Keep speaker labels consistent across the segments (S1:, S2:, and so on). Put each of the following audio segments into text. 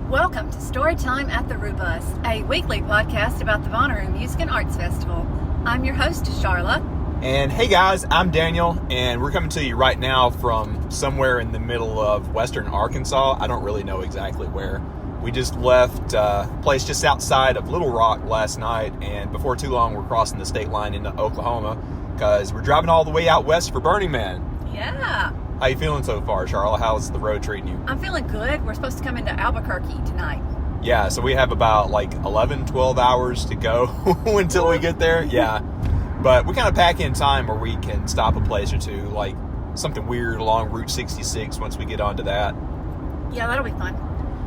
S1: Welcome to Storytime at the Rubus, a weekly podcast about the Bonnaroo Music and Arts Festival. I'm your host, Sharla.
S2: And hey guys, I'm Daniel, and we're coming to you right now from somewhere in the middle of western Arkansas. I don't really know exactly where. We just left a place just outside of Little Rock last night, and before too long we're crossing the state line into Oklahoma because we're driving all the way out west for Burning Man.
S1: Yeah.
S2: How you feeling so far, Sharla? How's the road treating you?
S1: I'm feeling good. We're supposed to come into Albuquerque tonight.
S2: Yeah, so we have about like 11, 12 hours to go until we get there. Yeah. But we kind of pack in time where we can stop a place or two, like something weird along Route 66 once we get onto that.
S1: Yeah, that'll be fun.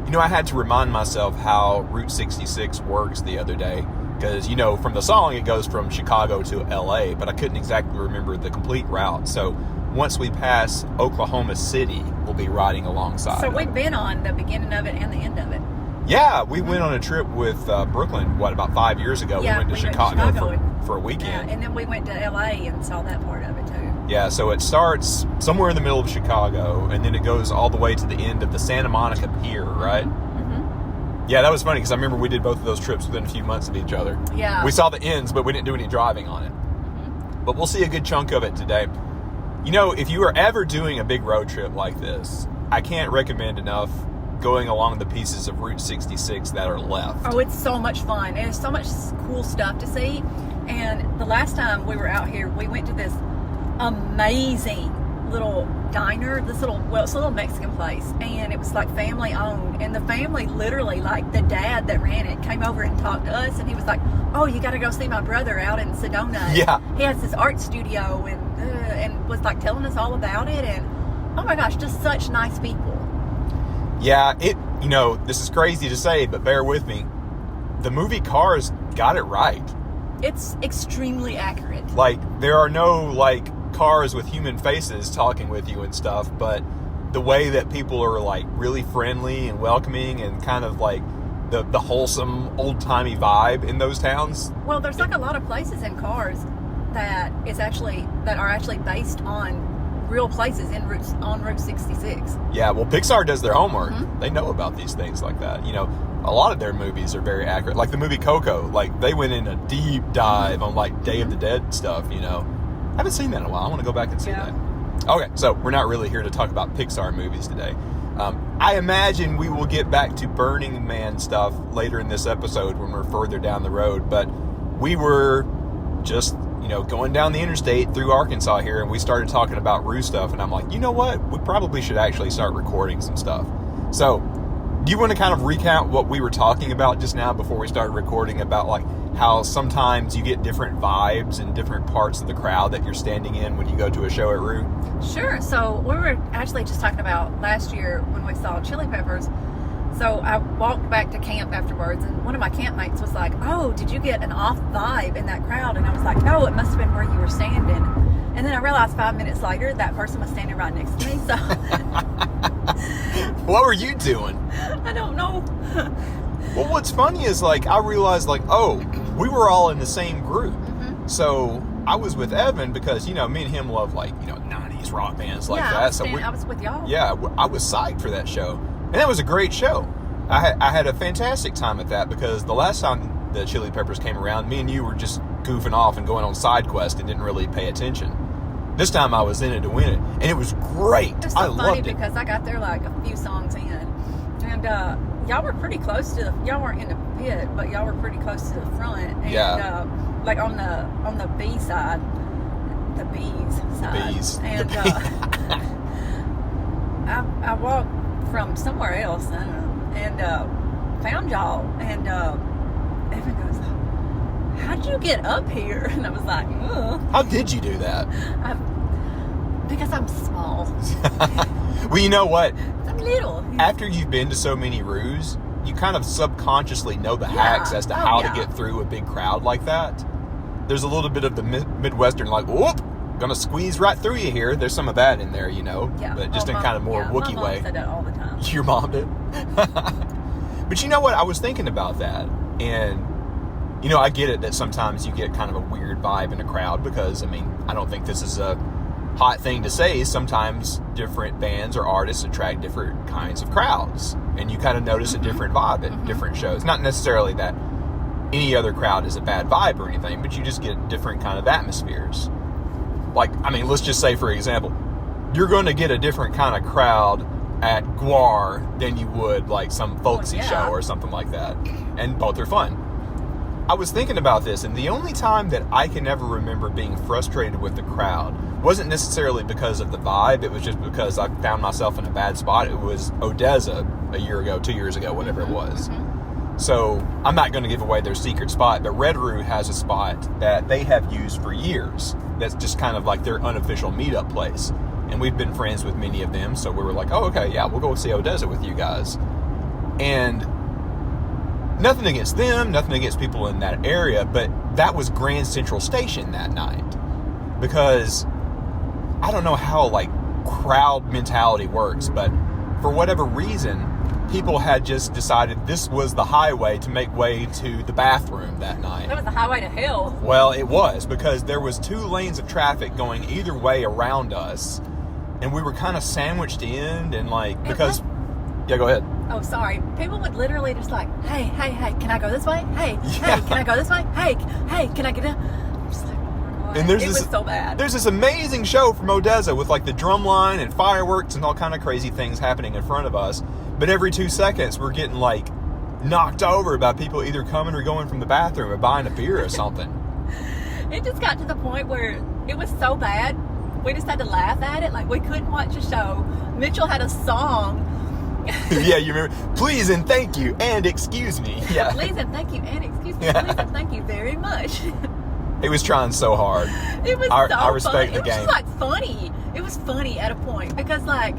S2: You know, I had to remind myself how Route 66 works the other day. Because, you know, from the song, it goes from Chicago to LA, but I couldn't exactly remember the complete route. So once we pass Oklahoma City, we'll be riding alongside.
S1: So we've been on the beginning of it and the end of it.
S2: Yeah, we went on a trip with Brooklyn, about 5 years ago?
S1: Yeah,
S2: we went to Chicago for a weekend.
S1: Yeah, and then we went to LA and saw that part of it too.
S2: Yeah, so it starts somewhere in the middle of Chicago, and then it goes all the way to the end of the Santa Monica Pier, right?
S1: Mm-hmm.
S2: Yeah, that was funny because I remember we did both of those trips within a few months of each other.
S1: Yeah.
S2: We saw the ends, but we didn't do any driving on it.
S1: Mm-hmm.
S2: But we'll see a good chunk of it today. You know, if you are ever doing a big road trip like this, I can't recommend enough going along the pieces of Route 66 that are left.
S1: Oh, it's so much fun. There's so much cool stuff to see. And the last time we were out here, we went to this amazing little diner, it's a little Mexican place, and it was like family owned, and the family literally, like the dad that ran it came over and talked to us, and he was like, oh, you got to go see my brother out in Sedona.
S2: Yeah.
S1: He has this art studio, and was like telling us all about it, and oh my gosh, just such nice people.
S2: Yeah, you know, this is crazy to say, but bear with me. The movie Cars got it right.
S1: It's extremely accurate.
S2: Like, there are no, like, cars with human faces talking with you and stuff, but the way that people are, like, really friendly and welcoming and kind of, like, the wholesome, old-timey vibe in those towns.
S1: Well, there's, like, a lot of places in Cars that are actually based on real places on Route 66.
S2: Yeah, well, Pixar does their homework.
S1: Mm-hmm.
S2: They know about these things like that. You know, a lot of their movies are very accurate. Like the movie Coco, like they went in a deep dive on like Day of the Dead stuff, you know. I haven't seen that in a while. I want to go back and see that. Okay, so we're not really here to talk about Pixar movies today. I imagine we will get back to Burning Man stuff later in this episode when we're further down the road, but we were just, you know, going down the interstate through Arkansas here, and we started talking about Roo stuff, and I'm like, you know what? We probably should actually start recording some stuff. So, do you want to kind of recount what we were talking about just now before we started recording about, like, how sometimes you get different vibes in different parts of the crowd that you're standing in when you go to a show at Roo?
S1: Sure. So, we were actually just talking about last year when we saw Chili Peppers. So I walked back to camp afterwards, and one of my campmates was like, oh, did you get an off vibe in that crowd? And I was like, no, it must have been where you were standing. And then I realized 5 minutes later that person was standing right next to me. So
S2: what were you doing?
S1: I don't know.
S2: Well, what's funny is, like, I realized, like, oh, we were all in the same group.
S1: Mm-hmm.
S2: So I was with Evan because, you know, me and him love, like, you know, 90s rock bands like that.
S1: I was with y'all.
S2: Yeah, I was psyched for that show. And that was a great show. I had a fantastic time at that because the last time the Chili Peppers came around, me and you were just goofing off and going on side quest and didn't really pay attention. This time I was in it to win it, and it was great.
S1: It was
S2: I
S1: so
S2: loved
S1: funny
S2: it
S1: because I got there like a few songs in, and y'all were pretty close to y'all weren't in the pit, but y'all were pretty close to the front. And,
S2: yeah.
S1: Like on the B side, the B's side.
S2: The B's.
S1: And I walked from somewhere else and found y'all, and Evan goes, how'd you get up here? And I was like, ugh.
S2: How did you do that?
S1: Because I'm small.
S2: Well, you know what?
S1: I'm little.
S2: After you've been to so many Roos, you kind of subconsciously know the hacks as to how to get through a big crowd like that. There's a little bit of the Midwestern, like, whoop, gonna squeeze right through you here. There's some of that in there, you know, but just in kind of more Wookiee way.
S1: My mom said that all the time.
S2: Your mom did? But you know what? I was thinking about that, and, you know, I get it that sometimes you get kind of a weird vibe in a crowd because, I mean, I don't think this is a hot thing to say is sometimes different bands or artists attract different kinds of crowds. And you kind of notice a different vibe at different shows. Not necessarily that any other crowd is a bad vibe or anything, but you just get different kind of atmospheres. Like, I mean, let's just say, for example, you're going to get a different kind of crowd at Guar than you would like some folksy show or something like that. And both are fun. I was thinking about this, and the only time that I can ever remember being frustrated with the crowd wasn't necessarily because of the vibe. It was just because I found myself in a bad spot. It was Odessa a year ago, 2 years ago, whatever it was. So I'm not going to give away their secret spot, but Red Roo has a spot that they have used for years. That's just kind of like their unofficial meetup place. And we've been friends with many of them, so we were like, oh, okay, yeah, we'll go see Odessa with you guys. And nothing against them, nothing against people in that area, but that was Grand Central Station that night. Because I don't know how, like, crowd mentality works, but for whatever reason, people had just decided this was the highway to make way to the bathroom that night.
S1: That was the highway to hell.
S2: Well, it was, because there was 2 lanes of traffic going either way around us, and we were kind of sandwiched in, and like, because... Yeah, go ahead.
S1: Oh, sorry. People would literally just like, hey, can I go this way? Hey, can I go this way? Hey, can I get in? I'm just like, oh my God.
S2: And it
S1: was so bad.
S2: There's this amazing show from Odessa with like the drum line and fireworks and all kind of crazy things happening in front of us. But every 2 seconds, we're getting like knocked over by people either coming or going from the bathroom or buying a beer or something.
S1: It just got to the point where it was so bad, we just had to laugh at it. Like, we couldn't watch a show. Mitchell had a song.
S2: Yeah, you remember? Please and thank you and excuse me. Yeah.
S1: Please and thank you and excuse me. Please and thank you very much.
S2: He was trying so hard.
S1: It was
S2: I respect
S1: funny.
S2: the game.
S1: It was just like funny. It was funny at a point because like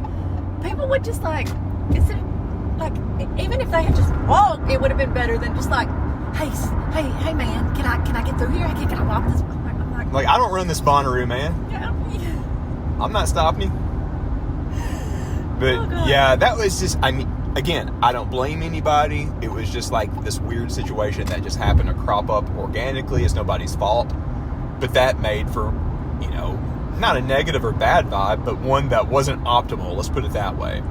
S1: people would just like, even if they had just walked, it would have been better than just like, hey man, can I get through here? Can I walk this? I'm
S2: like, I don't run this Bonnaroo, man.
S1: Yeah.
S2: I'm not stopping you. But yeah, that was just, I mean, again, I don't blame anybody. It was just like this weird situation that just happened to crop up organically. It's nobody's fault. But that made for, you know, not a negative or bad vibe, but one that wasn't optimal. Let's put it that way.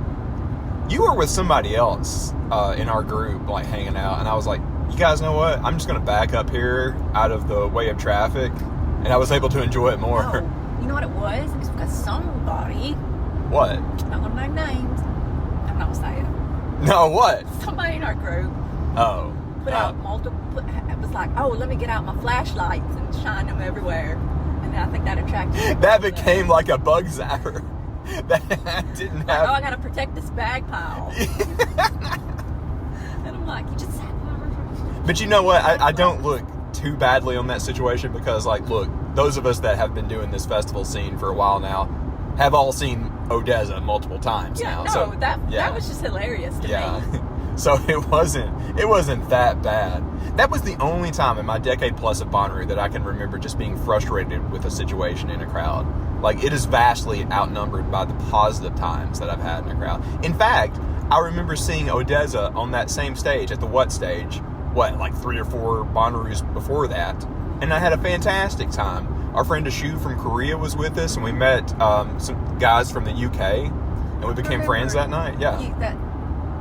S2: You were with somebody else in our group, like hanging out. And I was like, you guys know what? I'm just going to back up here out of the way of traffic. And I was able to enjoy it more.
S1: No, you know what it was? It's because somebody...
S2: What?
S1: Not gonna name names. I'm not gonna say it.
S2: No, what?
S1: Somebody in our group put out multiple. It was like, oh, let me get out my flashlights and shine them everywhere, and I think that attracted.
S2: That became like a bug zapper. That didn't have.
S1: Oh, I gotta protect this bag pile. And I'm like, you just sat.
S2: But you know what? I don't look too badly on that situation because, like, look, those of us that have been doing this festival scene for a while now have all seen Odessa multiple times now. So
S1: that was just hilarious to me.
S2: So it wasn't that bad. That was the only time in my decade plus of Bonnaroo that I can remember just being frustrated with a situation in a crowd. Like, it is vastly outnumbered by the positive times that I've had in a crowd. In fact, I remember seeing Odessa on that same stage, at the What stage, like 3 or 4 Bonnaroos before that, and I had a fantastic time. Our friend Ashu from Korea was with us, and we met some guys from the UK, and we became friends that night. Yeah.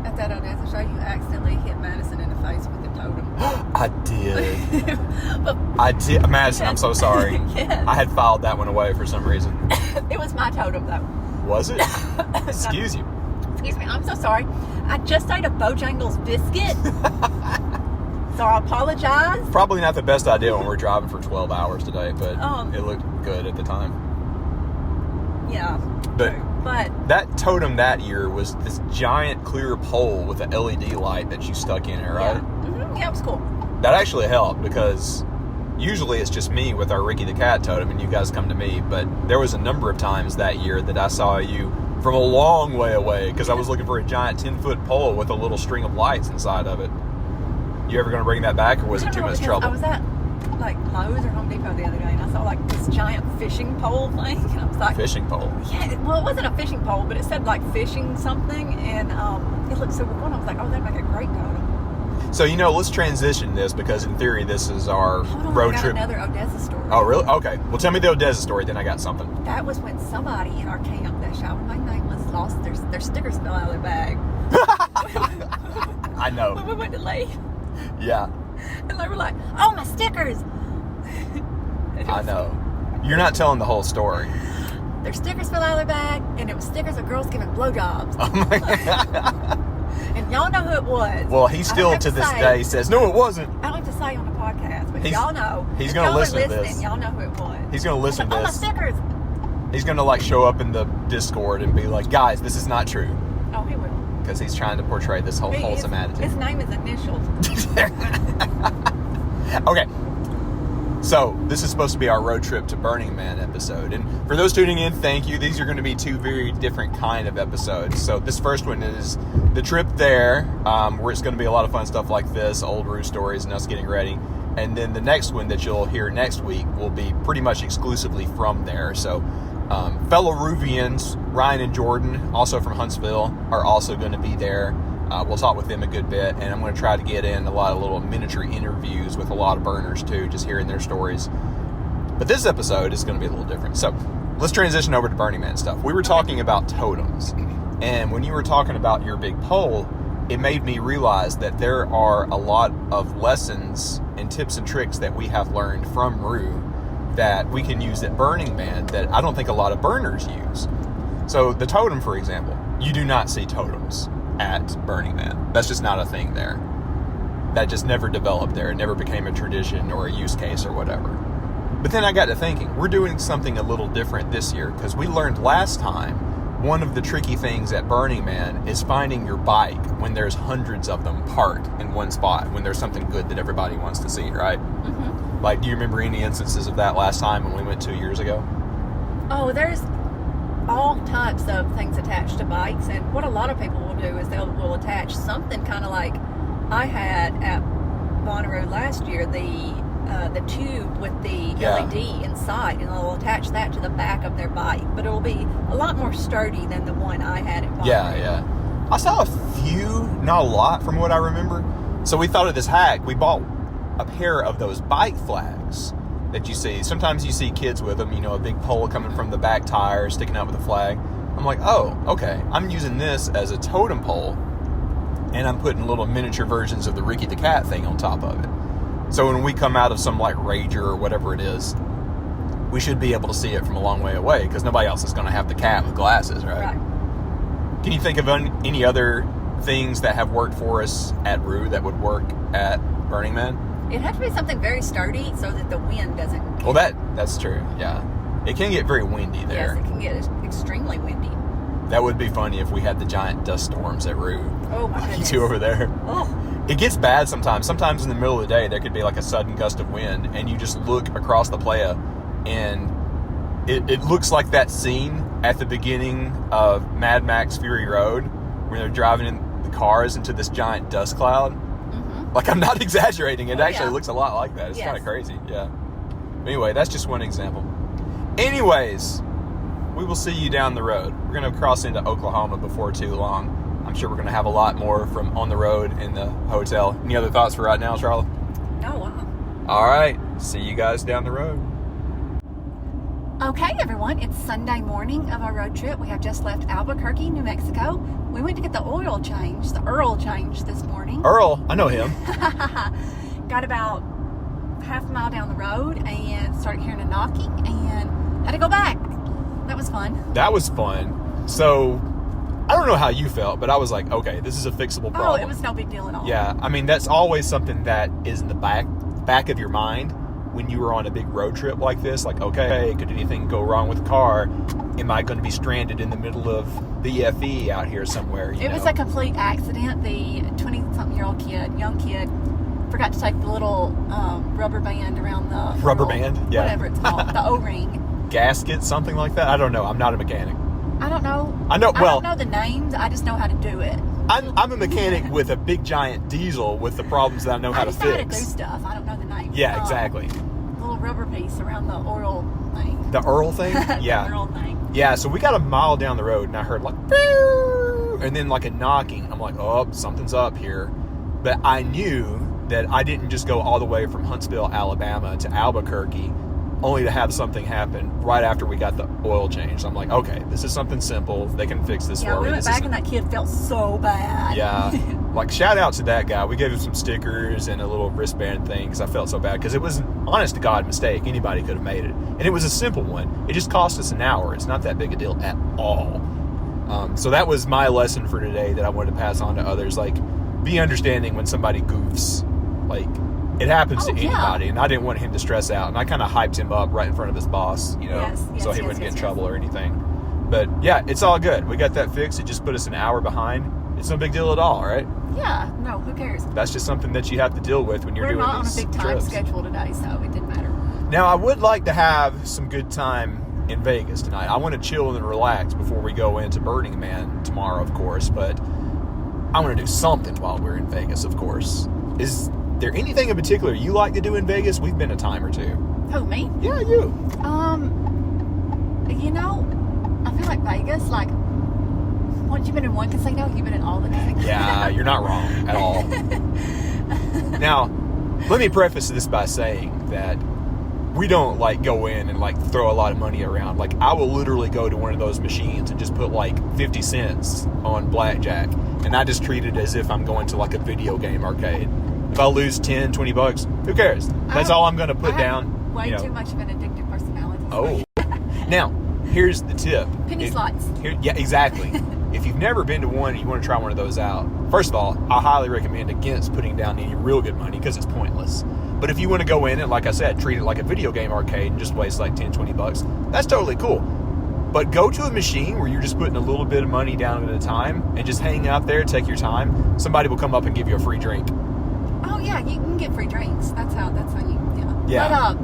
S1: At that Odessa show, you accidentally hit Madison in the face with the totem.
S2: I did. Madison, I'm so sorry.
S1: Yes.
S2: I had filed that one away for some reason.
S1: It was my totem, though.
S2: Was it? Excuse you.
S1: Excuse me, I'm so sorry. I just ate a Bojangles biscuit. So I apologize.
S2: Probably not the best idea when we're driving for 12 hours today, but it looked good at the time.
S1: Yeah. But
S2: that totem that year was this giant clear pole with an LED light that you stuck in it, right?
S1: Yeah. Mm-hmm. Yeah, it was cool.
S2: That actually helped because usually it's just me with our Ricky the Cat totem and you guys come to me, but there was a number of times that year that I saw you from a long way away because I was looking for a giant 10-foot pole with a little string of lights inside of it. You ever going to bring that back, or was it too much trouble?
S1: I was at like Lowe's or Home Depot the other day, and I saw like this giant fishing pole thing, and I was like,
S2: fishing pole?
S1: Yeah, well, it wasn't a fishing pole, but it said like fishing something, and it looked super cool. And I was like, oh, that'd make a great totem.
S2: So, let's transition this because in theory this is our
S1: Hold on,
S2: road
S1: I got
S2: trip.
S1: another Odessa story.
S2: Oh, really? Okay. Well, tell me the Odessa story, then I got something.
S1: That was when somebody in our camp that shall remain nameless lost their stickers fell out of their bag.
S2: I know.
S1: When we went to leave.
S2: Yeah,
S1: And they were like, oh, my stickers.
S2: I know. You're not telling the whole story.
S1: Their stickers fell out of their bag, and it was stickers of girls giving blowjobs.
S2: Oh my God.
S1: And y'all know who it was.
S2: Well, he still to this day says, no, it wasn't.
S1: I don't have to say on the podcast, but y'all know.
S2: He's
S1: If
S2: going to
S1: y'all are
S2: listen to this.
S1: listening, y'all know who it was.
S2: He's going to listen to
S1: Oh, my
S2: this.
S1: stickers.
S2: He's going to show up in the Discord and be like, guys, this is not true.
S1: Oh, he will.
S2: Because he's trying to portray this whole wholesome attitude.
S1: His name is initials.
S2: Okay. So, this is supposed to be our road trip to Burning Man episode. And for those tuning in, thank you. These are going to be two very different kind of episodes. So, this first one is the trip there, where it's going to be a lot of fun stuff like this, old Roo stories and us getting ready. And then the next one that you'll hear next week will be pretty much exclusively from there. So, fellow Roovians, Ryan and Jordan, also from Huntsville, are also going to be there. We'll talk with them a good bit, and I'm going to try to get in a lot of little miniature interviews with a lot of burners too, just hearing their stories. But this episode is going to be a little different. So let's transition over to Burning Man stuff. We were talking about totems, and when you were talking about your big pole, it made me realize that there are a lot of lessons and tips and tricks that we have learned from Roo that we can use at Burning Man that I don't think a lot of burners use. So the totem, for example, you do not see totems at Burning Man. That's just not a thing there. That just never developed there. It never became a tradition or a use case or whatever. But then I got to thinking, we're doing something a little different this year because we learned last time one of the tricky things at Burning Man is finding your bike when there's hundreds of them parked in one spot, when there's something good that everybody wants to see, right? Mm-hmm. Do you remember any instances of that last time when we went 2 years ago?
S1: Oh, there's all types of things attached to bikes, and what a lot of people will do is will attach something kind of like I had at Bonnaroo last year, the tube with the LED inside, and they'll attach that to the back of their bike, but it'll be a lot more sturdy than the one I had at Bonnaroo.
S2: Yeah. I saw a few, not a lot from what I remember. So we thought of this hack. We bought a pair of those bike flags that you see. Sometimes you see kids with them, a big pole coming from the back tire, sticking out with a flag. I'm like, oh, okay. I'm using this as a totem pole, and I'm putting little miniature versions of the Ricky the Cat thing on top of it. So when we come out of some Rager or whatever it is, we should be able to see it from a long way away because nobody else is going to have the cat with glasses, right? Can you think of any other things that have worked for us at Roo that would work at Burning Man?
S1: It'd have to be something very sturdy so that the wind doesn't...
S2: Well, that's true, yeah. It can get very windy there.
S1: Yes, it can get extremely windy.
S2: That would be funny if we had the giant dust storms at Roo.
S1: Oh, my goodness.
S2: You two over there.
S1: Oh.
S2: It gets bad sometimes. Sometimes in the middle of the day, there could be a sudden gust of wind, and you just look across the playa, and it looks like that scene at the beginning of Mad Max Fury Road, where they're driving in the cars into this giant dust cloud. Mm-hmm. I'm not exaggerating. It actually looks a lot like that. It's kind of crazy, yeah. Anyway, that's just one example. Anyways, we will see you down the road. We're going to cross into Oklahoma before too long. I'm sure we're going to have a lot more from on the road in the hotel. Any other thoughts for right now, Sharla?
S1: Oh, wow.
S2: All right. See you guys down the road.
S1: Okay, everyone. It's Sunday morning of our road trip. We have just left Albuquerque, New Mexico. We went to get the oil change, the Earl change this morning.
S2: Earl? I know him.
S1: Got about half a mile down the road and started hearing a knocking and had to go back. That was fun.
S2: That was fun. So, I don't know how you felt, but I was like, okay, this is a fixable problem.
S1: Oh, it was no big deal at all.
S2: Yeah, I mean, that's always something that is in the back of your mind when you were on a big road trip like this. Okay, could anything go wrong with the car? Am I going to be stranded in the middle of BFE out here somewhere?
S1: It was a complete accident. The 20-something-year-old young kid, forgot to take the little rubber band around the...
S2: Rubber band? Yeah.
S1: Whatever it's called. The O-ring.
S2: Gasket, something like that? I don't know. I'm not a mechanic.
S1: I don't know.
S2: I don't
S1: know the names. I just know how to do it.
S2: I'm a mechanic with a big giant diesel with the problems that I know how to fix.
S1: I just know how to do stuff. I don't know the names.
S2: Yeah, exactly.
S1: Little rubber piece around the oil thing.
S2: The Earl thing? Yeah.
S1: The Earl thing.
S2: Yeah, so we got a mile down the road and I heard and then a knocking. I'm like, oh, something's up here. But I knew that I didn't just go all the way from Huntsville, Alabama to Albuquerque only to have something happen right after we got the oil change. So I'm like, okay, this is something simple. They can fix this for me.
S1: We went back and that kid felt so bad.
S2: Yeah. Like, shout out to that guy. We gave him some stickers and a little wristband thing because I felt so bad. Because it was an honest-to-God mistake. Anybody could have made it. And it was a simple one. It just cost us an hour. It's not that big a deal at all. So that was my lesson for today that I wanted to pass on to others. Like, be understanding when somebody goofs. Like, it happens to anybody, and I didn't want him to stress out. And I kind of hyped him up right in front of his boss, so he wouldn't get in trouble or anything. But yeah, it's all good. We got that fixed. It just put us an hour behind. It's no big deal at all, right?
S1: Yeah, no, who cares?
S2: That's just something that you have to deal with when you're doing these trips.
S1: We're not on a big time schedule today, so it didn't matter.
S2: Now, I would like to have some good time in Vegas tonight. I want to chill and relax before we go into Burning Man tomorrow, of course, but I want to do something while we're in Vegas, of course. Is there anything in particular you like to do in Vegas? We've been a time or two.
S1: Who, me?
S2: Yeah, you.
S1: I feel like Vegas, like, once you've been in one casino, you've been in all the casinos.
S2: Yeah, you're not wrong at all. Now, let me preface this by saying that we don't, like, go in and, like, throw a lot of money around. Like, I will literally go to one of those machines and just put, like, 50 cents on blackjack. And I just treat it as if I'm going to, like, a video game arcade. If I lose 10, 20 bucks, who cares? That's all I'm going to put down.
S1: Way too much of an addictive personality.
S2: Oh. Now, here's the tip.
S1: Penny slots.
S2: Yeah, exactly. If you've never been to one and you want to try one of those out, first of all, I highly recommend against putting down any real good money because it's pointless. But if you want to go in and, like I said, treat it like a video game arcade and just waste like 10, 20 bucks, that's totally cool. But go to a machine where you're just putting a little bit of money down at a time and just hang out there, take your time. Somebody will come up and give you a free drink.
S1: Oh, yeah, you can get free drinks. That's how you,
S2: yeah.
S1: But,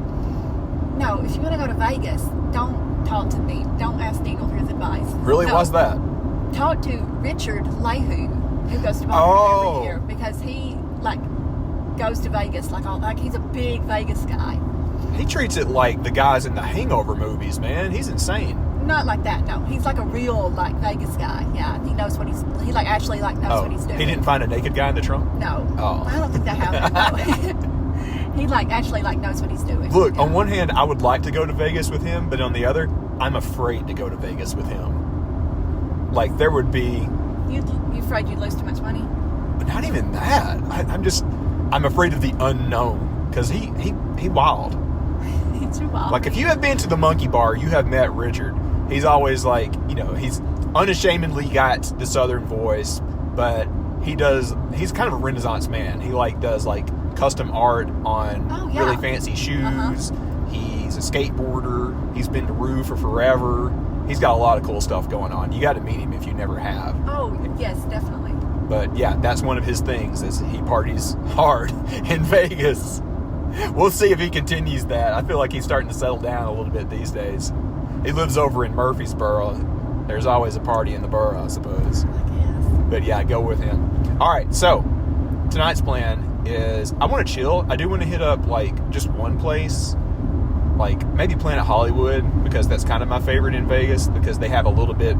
S1: no, if you want to go to Vegas, don't talk to me. Don't ask Daniel for his advice.
S2: Really?
S1: No,
S2: Why's that?
S1: Talk to Richard Leahu, who goes to Bonnaroo every year, because he, like, goes to Vegas like he's a big Vegas guy.
S2: He treats it like the guys in the Hangover movies, man. He's insane.
S1: Not like that, no. He's like a real, like, Vegas guy. Yeah, he knows what he like actually like knows what he's doing.
S2: He didn't find a naked guy in the trunk?
S1: No.
S2: Oh.
S1: I don't think that happened. No. He like actually like knows what he's doing.
S2: Look, on one hand, I would like to go to Vegas with him, but on the other, I'm afraid to go to Vegas with him. Like, there would be...
S1: You afraid you'd lose too much money?
S2: But not even that. I'm afraid of the unknown, because he wild.
S1: He's too wild.
S2: Like, if you have been to the Monkey Bar, you have met Richard. He's always like, he's unashamedly got the Southern voice, but he's kind of a Renaissance man. He does custom art on really fancy shoes. Uh-huh. He's a skateboarder. He's been to Roo for forever. He's got a lot of cool stuff going on. You got to meet him if you never have.
S1: Oh, yes, definitely.
S2: But yeah, that's one of his things, is he parties hard in Vegas. We'll see if he continues that. I feel like he's starting to settle down a little bit these days. He lives over in Murfreesboro. There's always a party in the borough, I suppose.
S1: I guess.
S2: But yeah, go with him. All right, so tonight's plan is I want to chill. I do want to hit up just one place, maybe Planet Hollywood, because that's kind of my favorite in Vegas, because they have a little bit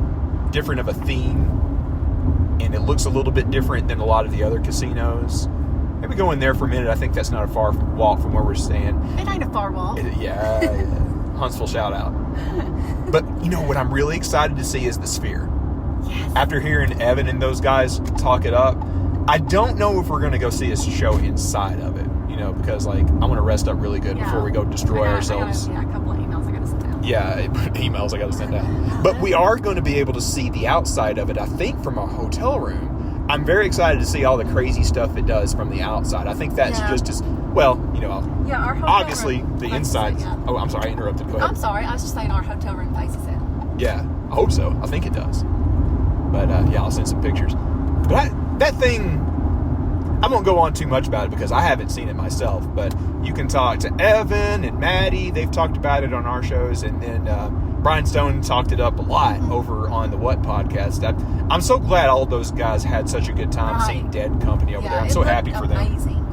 S2: different of a theme, and it looks a little bit different than a lot of the other casinos. Maybe go in there for a minute. I think that's not a far walk from where we're staying.
S1: It ain't a far walk.
S2: Yeah. Huntsville shout out. But what I'm really excited to see is the Sphere.
S1: Yes.
S2: After hearing Evan and those guys talk it up, I don't know if we're going to go see a show inside of it, because I want to rest up really good before we go destroy ourselves.
S1: A couple of emails I got to send out.
S2: Yeah, emails I got to send out. But we are going to be able to see the outside of it, I think, from our hotel room. I'm very excited to see all the crazy stuff it does from the outside. I think that's just as well,
S1: our hotel
S2: obviously
S1: room
S2: the inside.
S1: Yeah.
S2: Oh, I'm sorry, I interrupted. Go ahead.
S1: I'm sorry, I was just saying our hotel room faces it.
S2: Yeah, I hope so. I think it does. But I'll send some pictures. But that thing, I won't go on too much about it because I haven't seen it myself. But you can talk to Evan and Maddie. They've talked about it on our shows, and then Brian Stone talked it up a lot over on the What podcast. I'm so glad all of those guys had such a good time seeing Dead Company over there. I'm so happy for them.
S1: Amazing.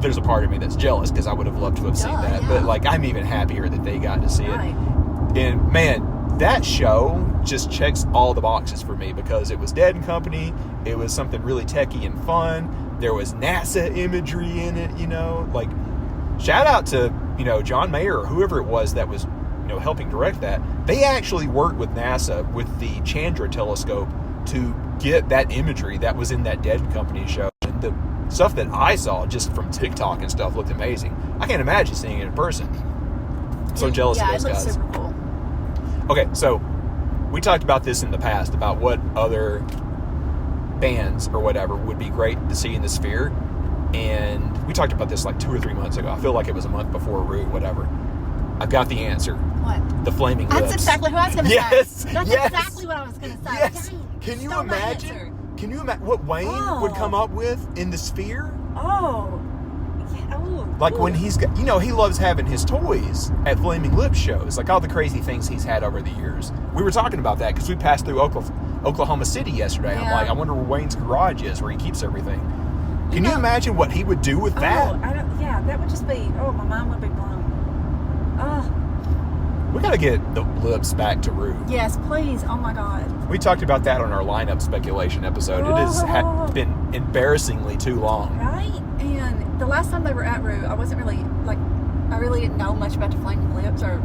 S2: There's a part of me that's jealous because I would have loved to have seen that. Yeah. But I'm even happier that they got to see it. And man, that show just checks all the boxes for me because it was Dead and Company. It was something really techy and fun. There was NASA imagery in it, you know. Like, shout out to, you know, John Mayer or whoever it was that was, you know, helping direct that. They actually worked with NASA with the Chandra telescope to get that imagery that was in that Dead and Company show. And the stuff that I saw just from TikTok and stuff looked amazing. I can't imagine seeing it in person. I'm so jealous of those guys.
S1: Yeah, it looks super cool.
S2: Okay, so we talked about this in the past, about what other bands or whatever would be great to see in the Sphere. And we talked about this like 2 or 3 months ago. I feel like it was a month before Rue, whatever. I've got the answer.
S1: What?
S2: The Flaming Lips.
S1: That's exactly what I was going to
S2: yes,
S1: say. That's
S2: yes.
S1: exactly what I was going to say.
S2: Yes.
S1: Dang,
S2: Can you
S1: stole my
S2: imagine?
S1: answer.
S2: Can you imagine what Wayne would come up with in the Sphere?
S1: Oh. Yeah. Ooh.
S2: Like
S1: Ooh.
S2: when he's got, you know, he loves having his toys at Flaming Lips shows, like all the crazy things he's had over the years. We were talking about that because we passed through Oklahoma City yesterday.
S1: Yeah.
S2: I'm like, I wonder where Wayne's garage is, where he keeps everything. Can you imagine what he would do with that?
S1: Yeah, that would just be, my mind would be blown. Oh.
S2: We got to get the Lips back to Rue.
S1: Yes, please. Oh, my God.
S2: We talked about that on our lineup speculation episode. It has been embarrassingly too long.
S1: Right? And the last time they were at Rue, I wasn't really, I really didn't know much about the Flaming Lips, or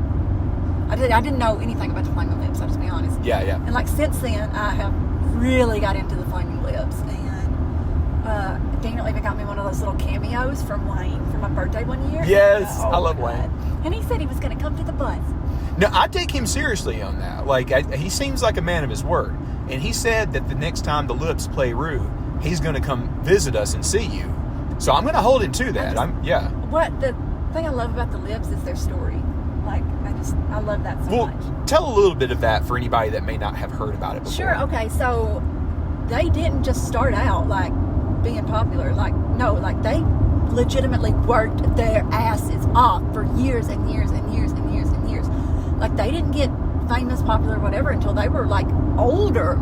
S1: I didn't know anything about the Flaming Lips, I'll just be honest.
S2: Yeah, yeah.
S1: And, since then, I have really got into the Flaming Lips. And Daniel even got me one of those little cameos from Wayne for my birthday one year.
S2: Yes, I love Wayne.
S1: And he said he was going to come to the bus.
S2: No, I take him seriously on that. He seems like a man of his word. And he said that the next time the Lips play Rue, he's going to come visit us and see you. So I'm going to hold him to that.
S1: What the thing I love about the Lips is their story. I love that so much.
S2: Tell a little bit of that for anybody that may not have heard about it before.
S1: Sure. Okay. So they didn't just start out being popular. They legitimately worked their asses off for years and years and years and years and years. They didn't get famous, popular, whatever until they were older.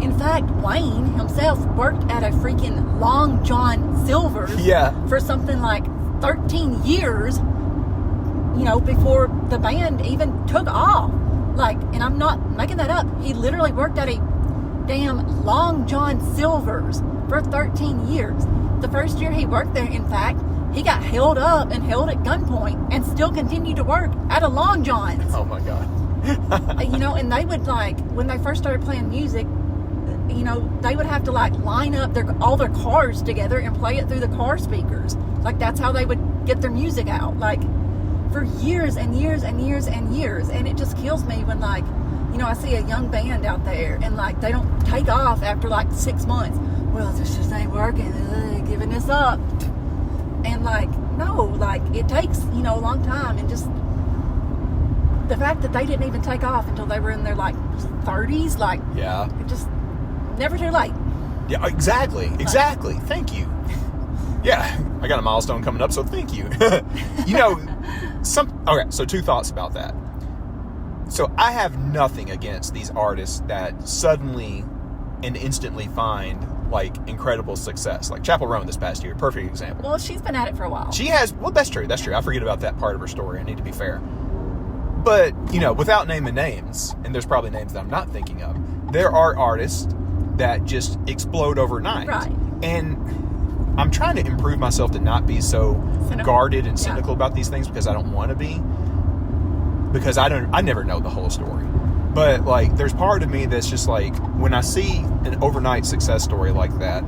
S1: In fact, Wayne himself worked at a freaking Long John Silver's for something like 13 years, before the band even took off. And I'm not making that up. He literally worked at a damn Long John Silver's for 13 years. The first year he worked there, in fact, he got held up and held at gunpoint and still continued to work at a Long John's.
S2: Oh my God.
S1: And they would when they first started playing music, they would have to line up all their cars together and play it through the car speakers. That's how they would get their music out. For years and years and years and years. And it just kills me when I see a young band out there and they don't take off after 6 months. Well, this just ain't working. Giving this up. And no, it takes, a long time. And just the fact that they didn't even take off until they were in their 30s,
S2: yeah,
S1: it just never too late.
S2: Yeah, exactly. Thank you. Yeah, I got a milestone coming up, so thank you. Okay, so 2 thoughts about that. So I have nothing against these artists that suddenly and instantly find incredible success. Chapel Roan this past year, perfect example.
S1: Well, she's been at it for a while.
S2: She has. Well, that's true. I forget about that part of her story. I need to be fair. But, without naming names, and there's probably names that I'm not thinking of, there are artists that just explode overnight. Right. And I'm trying to improve myself to not be so guarded and cynical about these things because I don't want to be. Because I never know the whole story. But, there's part of me that's just when I see an overnight success story like that,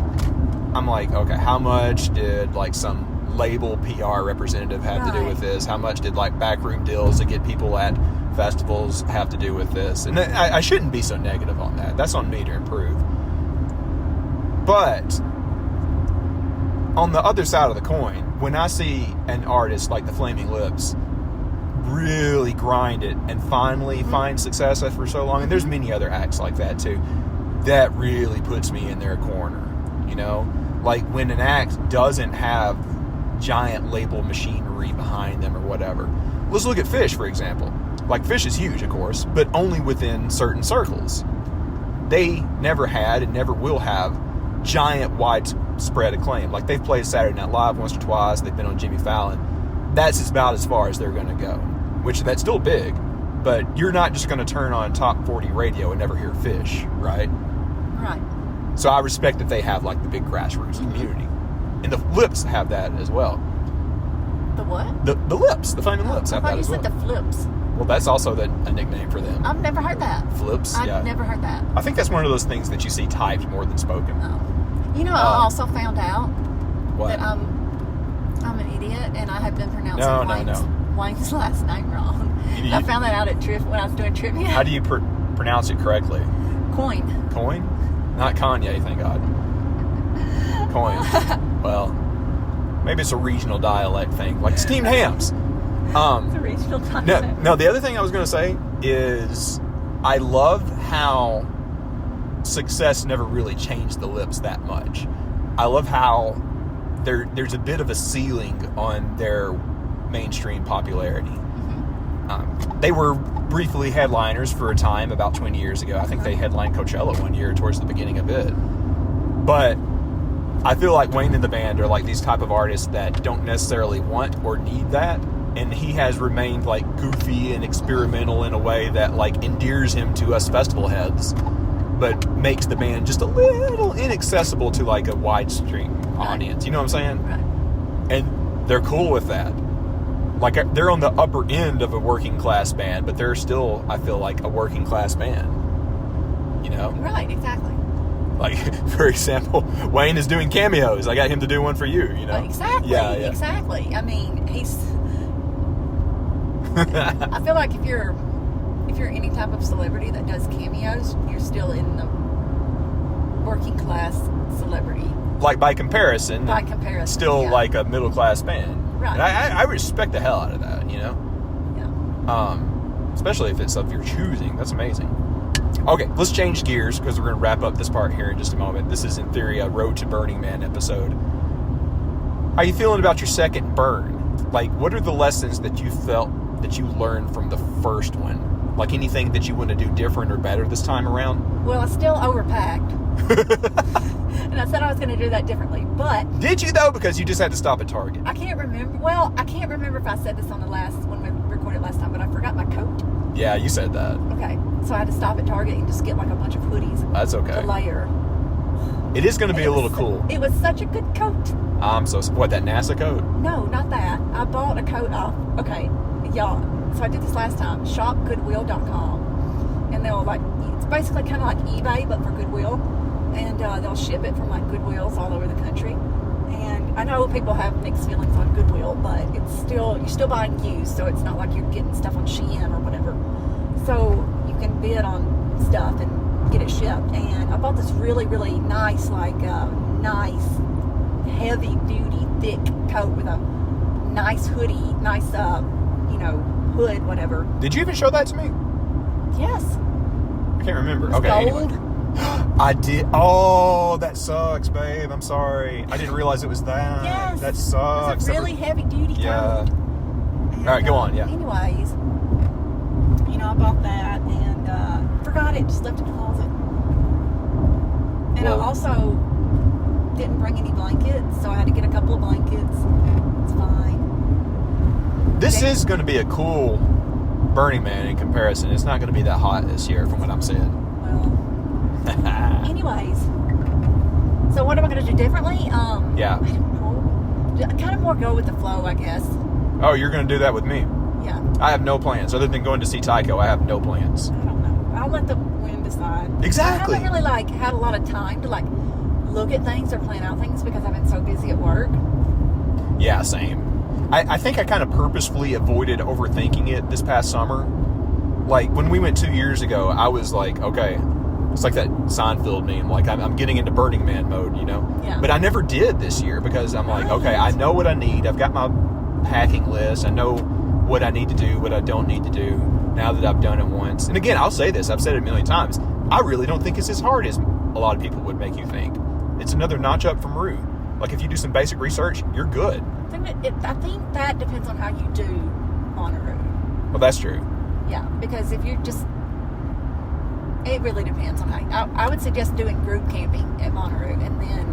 S2: I'm okay, how much did, some label PR representative have to do with this? How much did, backroom deals to get people at festivals have to do with this? And I shouldn't be so negative on that. That's on me to improve. But on the other side of the coin, when I see an artist like the Flaming Lips really grind it and finally find success after so long, and there's many other acts like that too, that really puts me in their corner. When an act doesn't have giant label machinery behind them or whatever. Let's look at Fish, for example. Fish is huge, of course, but only within certain circles. They never had and never will have giant widespread acclaim. They've played Saturday Night Live once or twice. They've been on Jimmy Fallon. That's about as far as they're going to go, which that's still big. But you're not just going to turn on top 40 radio and never hear Fish, right?
S1: Right.
S2: So I respect that they have like the big grassroots community. And the Lips have that as well.
S1: The what?
S2: The Lips, the Flaming Lips have that as well.
S1: I thought you said the Flips.
S2: Well, that's also a nickname for them.
S1: I've never heard that.
S2: Flips, yeah.
S1: I've never heard that.
S2: I think that's one of those things that you see typed more than spoken.
S1: Oh. You know, I also found out
S2: What?
S1: that I'm an idiot and I have been pronouncing Wayne's last name wrong. I found that out at when I was doing trivia.
S2: How do you pronounce it correctly?
S1: Coin.
S2: Coin? Not Kanye, thank God. Coin. Well, maybe it's a regional dialect thing, like steamed hams.
S1: It's a regional dialect.
S2: No, the other thing I was going to say is I love how success never really changed the Lips that much. I love how there's a bit of a ceiling on their mainstream popularity. They were briefly headliners for a time about 20 years ago. I think they headlined Coachella one year towards the beginning of it. But I feel like Wayne and the band are like these type of artists that don't necessarily want or need that. And he has remained like goofy and experimental in a way that like endears him to us festival heads, but makes the band just a little inaccessible to like a widespread audience. You know what I'm saying?
S1: Right.
S2: And they're cool with that. Like, they're on the upper end of a working class band, but they're still, I feel like, a working class band. You know?
S1: Right, exactly.
S2: Like, for example, Wayne is doing cameos. I got him to do one for you, you know?
S1: Exactly.
S2: Yeah.
S1: Exactly. I mean, I feel like if you're any type of celebrity that does cameos, you're still in the working class celebrity.
S2: Like, by comparison. Still
S1: yeah.
S2: like a middle class band.
S1: Right.
S2: And I respect the hell out of that, you know?
S1: Yeah.
S2: Especially if it's of your choosing. That's amazing. Okay, let's change gears because we're going to wrap up this part here in just a moment. This is, in theory, a Road to Burning Man episode. How are you feeling about your second burn? Like, what are the lessons that you felt that you learned from the first one? Like, anything that you want to do different or better this time around?
S1: Well, I still overpacked. And I said I was going to do that differently, but...
S2: Did you, though? Because you just had to stop at Target.
S1: I can't remember. Well, I can't remember if I said this on the last, when we recorded last time, but I forgot my coat.
S2: Yeah, you said that.
S1: Okay. So I had to stop at Target and just get like a bunch of hoodies.
S2: That's okay.
S1: To layer.
S2: It is going to be a little cool.
S1: It was such a good coat.
S2: What, that NASA coat?
S1: No, not that. I bought a coat off. Okay, y'all. So I did this last time. Shopgoodwill.com. And they'll like, it's basically kind of like eBay, but for Goodwill. And they'll ship it from like Goodwills all over the country. And I know people have mixed feelings on Goodwill, but you're still buying used, so it's not like you're getting stuff on Shein or whatever. So you can bid on stuff and get it shipped. And I bought this really, really nice, nice, heavy duty, thick coat with a nice hoodie, nice, hood, whatever.
S2: Did you even show that to me?
S1: Yes.
S2: I can't remember.
S1: It's
S2: okay.
S1: Gold.
S2: Anyway. I did. Oh, that sucks, babe. I'm sorry. I didn't realize it was that.
S1: Yes.
S2: That sucks.
S1: It's a really heavy duty coat.
S2: Yeah.
S1: And,
S2: all right, go on. Yeah.
S1: Anyways, I bought that and forgot it. Just left it in the closet. And I also didn't bring any blankets, so I had to get a couple of blankets. It's fine.
S2: This is going to be a cool Burning Man in comparison. It's not going to be that hot this year, from what I'm saying.
S1: Well. Anyways, so what am I going to do differently?
S2: Yeah.
S1: I don't know. Kind of more go with the flow, I guess.
S2: Oh, you're going to do that with me?
S1: Yeah.
S2: I have no plans. Other than going to see Tycho, I have no plans.
S1: I don't know. I'll let the wind decide.
S2: Exactly.
S1: I haven't really had a lot of time to look at things or plan out things because I've been so busy at work.
S2: Yeah, same. I think I kind of purposefully avoided overthinking it this past summer. Like, when we went 2 years ago, I was like, okay, it's like that Seinfeld meme, like, I'm getting into Burning Man mode, you know?
S1: Yeah.
S2: But I never did this year because I'm like, okay, I know what I need. I've got my packing list. I know what I need to do, what I don't need to do now that I've done it once. And again, I'll say this. I've said it a million times. I really don't think it's as hard as a lot of people would make you think. It's another notch up from Rue. Like, if you do some basic research, you're good.
S1: I think that depends on how you do Bonnaroo.
S2: Well, that's true.
S1: Yeah, because if you just... It really depends on how... I would suggest doing group camping at Bonnaroo and then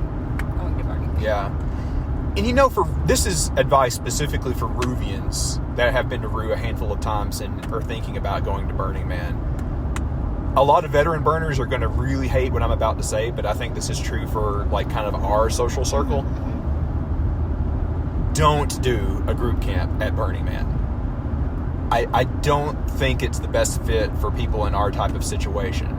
S1: going to Burning Man.
S2: Yeah. And this is advice specifically for Ruvians that have been to Rue a handful of times and are thinking about going to Burning Man. A lot of veteran burners are going to really hate what I'm about to say, but I think this is true for like kind of our social circle. Don't do a group camp at Burning Man. I don't think it's the best fit for people in our type of situation.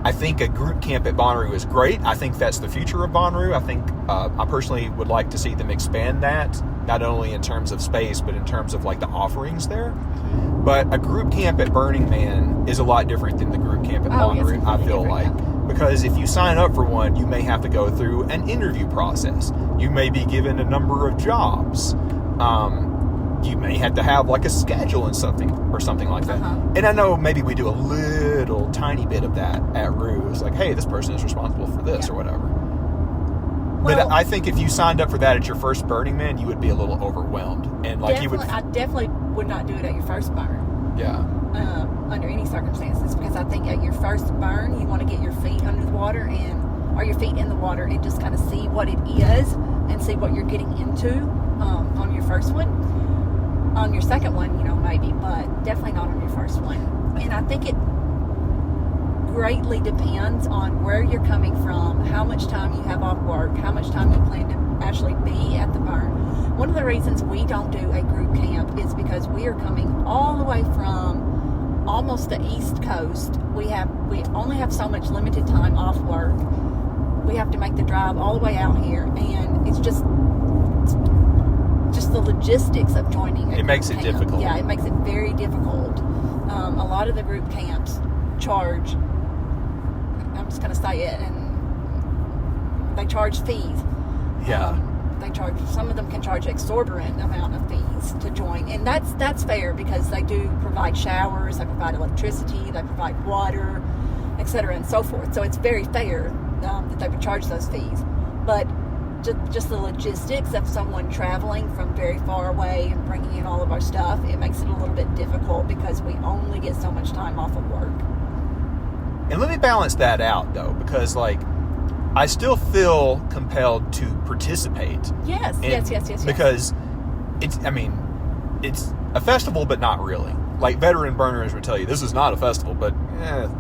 S2: I think a group camp at Bonnaroo is great. I think that's the future of Bonnaroo. I think I personally would like to see them expand that, not only in terms of space, but in terms of like the offerings there. But a group camp at Burning Man is a lot different than the group camp at Bonnaroo,
S1: yes,
S2: I feel like.
S1: yeah.
S2: Because if you sign up for one, you may have to go through an interview process. You may be given a number of jobs. You may have to have like a schedule and something like that. And I know maybe we do a little tiny bit of that at Rue. It's like, hey, this person is responsible for this or whatever. But I think if you signed up for that at your first Burning Man, you would be a little overwhelmed. And like
S1: I definitely would not do it at your first burn.
S2: Yeah.
S1: Under any circumstances, because I think at your first burn, you want to get your feet under the water or your feet in the water and just kind of see what it is and see what you're getting into on your first one. On your second one, maybe, but definitely not on your first one. And I think it greatly depends on where you're coming from, how much time you have off work, how much time you plan to actually be at the burn. One of the reasons we don't do a group camp is because we are coming all the way from almost the East Coast. We only have so much limited time off work. We have to make the drive all the way out here, and it's just the logistics of joining
S2: it makes
S1: camp.
S2: It difficult.
S1: Yeah, it makes it very difficult. A lot of the group camps charge, I'm just going to say it, and they charge fees.
S2: Yeah.
S1: Some of them can charge exorbitant amount of fees to join, and that's fair because they do provide showers, they provide electricity, they provide water, etc. and so forth. So it's very fair that they would charge those fees. But just the logistics of someone traveling from very far away and bringing in all of our stuff, it makes it a little bit difficult because we only get so much time off of work.
S2: And let me balance that out, though, because, like, I still feel compelled to participate.
S1: Yes.
S2: Because it's a festival, but not really. Like, veteran burners would tell you, this is not a festival, but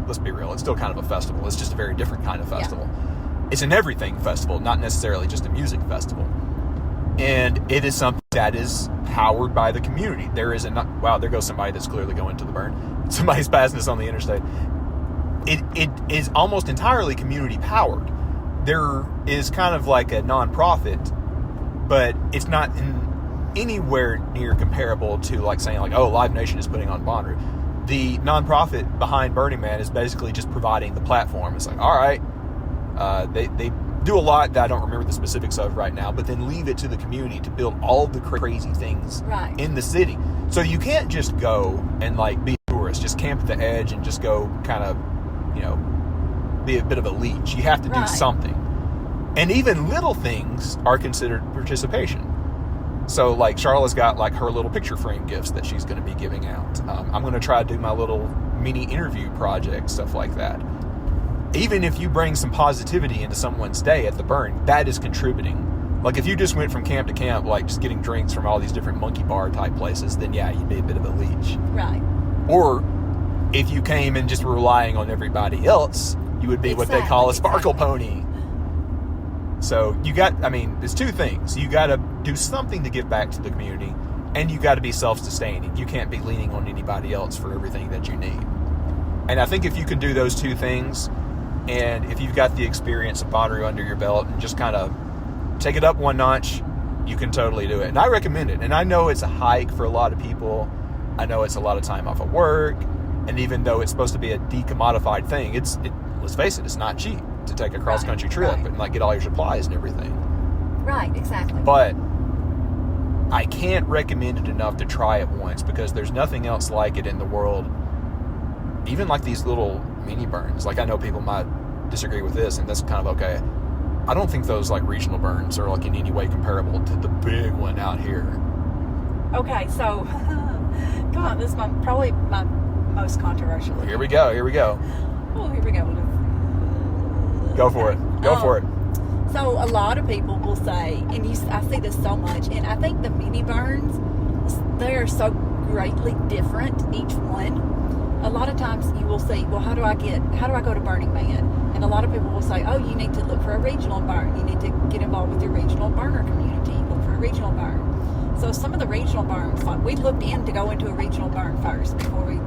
S2: let's be real. It's still kind of a festival. It's just a very different kind of festival. Yeah. It's an everything festival, not necessarily just a music festival. And it is something that is powered by the community. There goes somebody that's clearly going to the burn. Somebody's passing us on the interstate. It is almost entirely community powered. There is kind of like a nonprofit, but it's not anywhere near comparable to like saying like, oh, Live Nation is putting on Bonnaroo. The nonprofit behind Burning Man is basically just providing the platform. It's like, all right, they do a lot that I don't remember the specifics of right now, but then leave it to the community to build all the crazy things in the city. So you can't just go and like be a tourist, just camp at the edge and just go kind of, be a bit of a leech. You have to do something. And even little things are considered participation. So like Sharla's got like her little picture frame gifts that she's going to be giving out. I'm going to try to do my little mini interview project, stuff like that. Even if you bring some positivity into someone's day at the burn, that is contributing. Like if you just went from camp to camp, like just getting drinks from all these different monkey bar type places, then yeah, you'd be a bit of a leech.
S1: Right.
S2: Or if you came and just were relying on everybody else, you would be what they call a sparkle pony. So there's two things. You got to do something to give back to the community, and you got to be self-sustaining. You can't be leaning on anybody else for everything that you need. And I think if you can do those two things, and if you've got the experience of Bonnaroo under your belt and just kind of take it up one notch, you can totally do it. And I recommend it. And I know it's a hike for a lot of people. I know it's a lot of time off of work. And even though it's supposed to be a decommodified thing, let's face it, it's not cheap to take a cross-country trip and like get all your supplies and everything.
S1: Right, exactly.
S2: But I can't recommend it enough to try it once because there's nothing else like it in the world. Even like these little mini burns. Like I know people might disagree with this, and that's kind of okay. I don't think those like regional burns are like in any way comparable to the big one out here.
S1: Okay, so come on, this is probably my most controversial.
S2: Well, here we go.
S1: Oh, here we go.
S2: Go for it.
S1: So a lot of people will say, and I see this so much, and I think the mini burns, they are so greatly different, each one. A lot of times you will see, well, how do I go to Burning Man? And a lot of people will say, oh, you need to look for a regional burn. You need to get involved with your regional burner community. Look for a regional burn. So some of the regional burns, like we looked in to go into a regional burn first before we,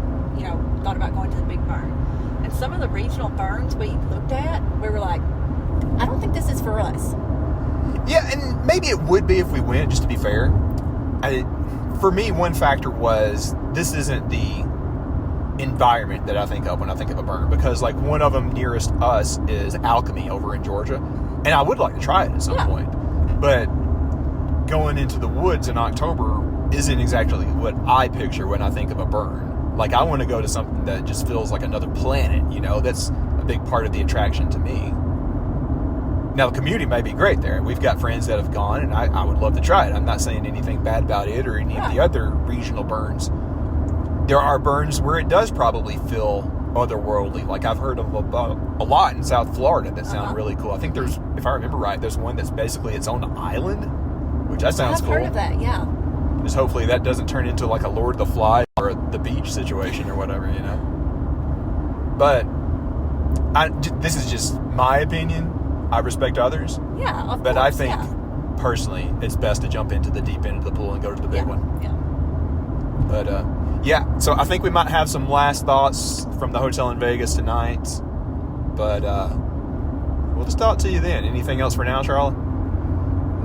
S1: thought about going to the big burn. And some of the regional burns we looked at, we were like, I don't think this is for us.
S2: Yeah, and maybe it would be if we went, just to be fair. For me, one factor was this isn't the environment that I think of when I think of a burn, because like one of them nearest us is Alchemy over in Georgia, and I would like to try it at some point, but going into the woods in October isn't exactly what I picture when I think of a burn. Like, I want to go to something that just feels like another planet, that's a big part of the attraction to me. Now, the community may be great there. We've got friends that have gone, and I would love to try it. I'm not saying anything bad about it or any of the other regional burns. There are burns where it does probably feel otherworldly. Like, I've heard of a lot in South Florida that sound really cool. I think there's, if I remember right, there's one that's basically its own island, which that sounds cool.
S1: I've heard of that, yeah.
S2: Just hopefully that doesn't turn into like a Lord of the Flies or the beach situation or whatever, But this is just my opinion. I respect others.
S1: Yeah, of
S2: but
S1: course,
S2: I think personally it's best to jump into the deep end of the pool and go to the big one.
S1: Yeah.
S2: But so I think we might have some last thoughts from the hotel in Vegas tonight. But we'll just talk to you then. Anything else for now, Sharla?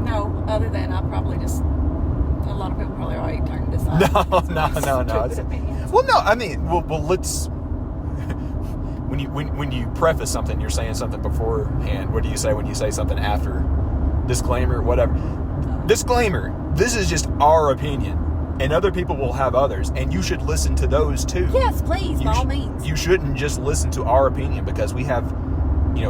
S1: No, other than I probably just, a lot of people probably already turned this off.
S2: No. Well, no, I mean, well, let's. When you preface something, you're saying something beforehand. What do you say when you say something after? Disclaimer, whatever. Disclaimer, this is just our opinion, and other people will have others, and you should listen to those too.
S1: Yes, please, by all means.
S2: You shouldn't just listen to our opinion because we have,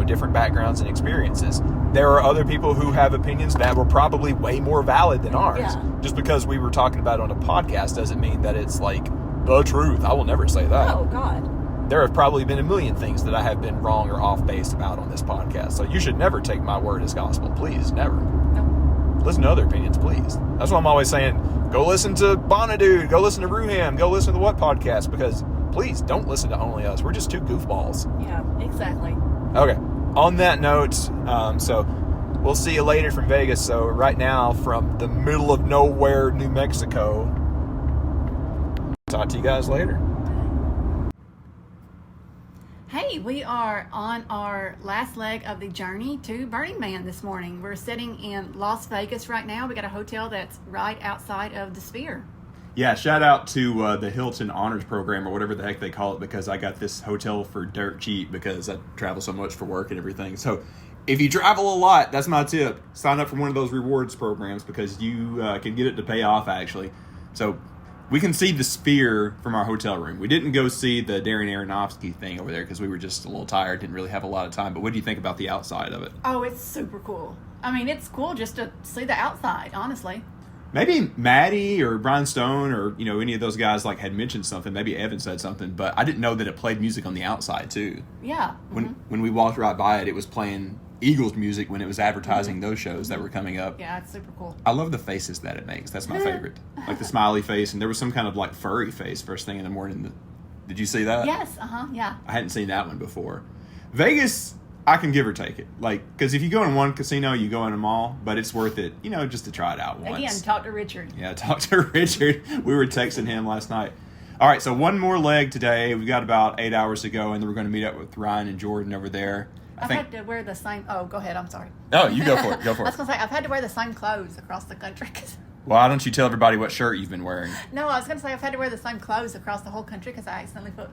S2: different backgrounds and experiences. There are other people who have opinions that were probably way more valid than ours.
S1: Yeah.
S2: Just because we were talking about it on a podcast doesn't mean that it's like the truth. I will never say that.
S1: Oh, God.
S2: There have probably been a million things that I have been wrong or off base about on this podcast. So you should never take my word as gospel. Please, never.
S1: No.
S2: Listen to other opinions, please. That's why I'm always saying, go listen to Bonnaroo, go listen to Ruham, go listen to the What Podcast, because please don't listen to only us. We're just two goofballs.
S1: Yeah, exactly.
S2: Okay. On that note, so we'll see you later from Vegas. So right now, from the middle of nowhere, New Mexico, talk to you guys later.
S1: Hey, we are on our last leg of the journey to Burning Man this morning. We're sitting in Las Vegas right now. We got a hotel that's right outside of the Sphere.
S2: Yeah, shout out to the Hilton Honors Program or whatever the heck they call it, because I got this hotel for dirt cheap because I travel so much for work and everything. So if you travel a lot, that's my tip. Sign up for one of those rewards programs because you can get it to pay off, actually. So we can see the Sphere from our hotel room. We didn't go see the Darren Aronofsky thing over there because we were just a little tired, didn't really have a lot of time. But what do you think about the outside of it?
S1: Oh, it's super cool. I mean, it's cool just to see the outside, honestly.
S2: Maybe Maddie or Brian Stone or, any of those guys had mentioned something. Maybe Evan said something, but I didn't know that it played music on the outside too.
S1: Yeah.
S2: When we walked right by it, it was playing Eagles music when it was advertising those shows that were coming up.
S1: Yeah, it's super cool.
S2: I love the faces that it makes. That's my favorite. Like the smiley face, and there was some kind of furry face first thing in the morning. Did you see that?
S1: Yes, yeah.
S2: I hadn't seen that one before. Vegas, I can give or take it. Because if you go in one casino, you go in them all, but it's worth it, just to try it out once.
S1: Again, talk to Richard.
S2: Yeah, talk to Richard. We were texting him last night. All right, so one more leg today. We've got about 8 hours to go, and then we're going to meet up with Ryan and Jordan over there.
S1: I've had to wear the same... Oh, go ahead. I'm sorry.
S2: Oh, you go for it. Go for it.
S1: I was going to say, I've had to wear the same clothes across the country.
S2: Why don't you tell everybody what shirt you've been wearing?
S1: No, I was going to say I've had to wear the same clothes across the whole country because I accidentally put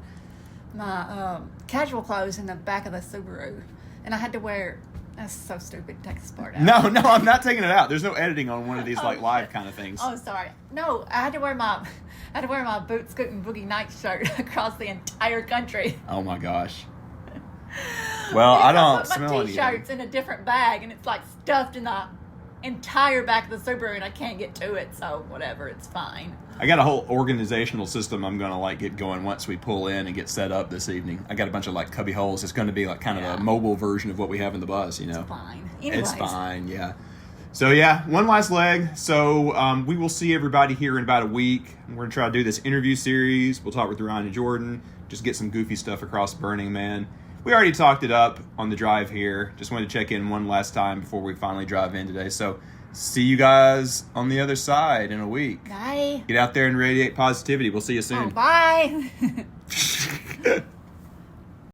S1: my casual clothes in the back of the Subaru. And I had to wear... That's so stupid. Take this part out.
S2: No, I'm not taking it out. There's no editing on one of these live kind of things.
S1: Oh, sorry. No, I had to wear my boot scooting boogie night shirt across the entire country.
S2: Oh my gosh. Well, I don't smell
S1: my
S2: anything.
S1: T-shirt's in a different bag, and it's stuffed in the entire back of the Subaru and I can't get to it, so whatever, it's fine.
S2: I got a whole organizational system I'm gonna like get going once we pull in and get set up this evening. I got a bunch of like cubby holes. It's going to be like kind of a mobile version of what we have in the bus, you know.
S1: It's fine. Anyways.
S2: It's fine, yeah. So yeah, one last leg. So we will see everybody here in about a week. We're gonna try to do this interview series. We'll talk with Ryan and Jordan. Just get some goofy stuff across Burning Man. We already talked it up on the drive here. Just wanted to check in one last time before we finally drive in today. So see you guys on the other side in a week.
S1: Bye.
S2: Get out there and radiate positivity. We'll see you soon.
S1: Oh, bye.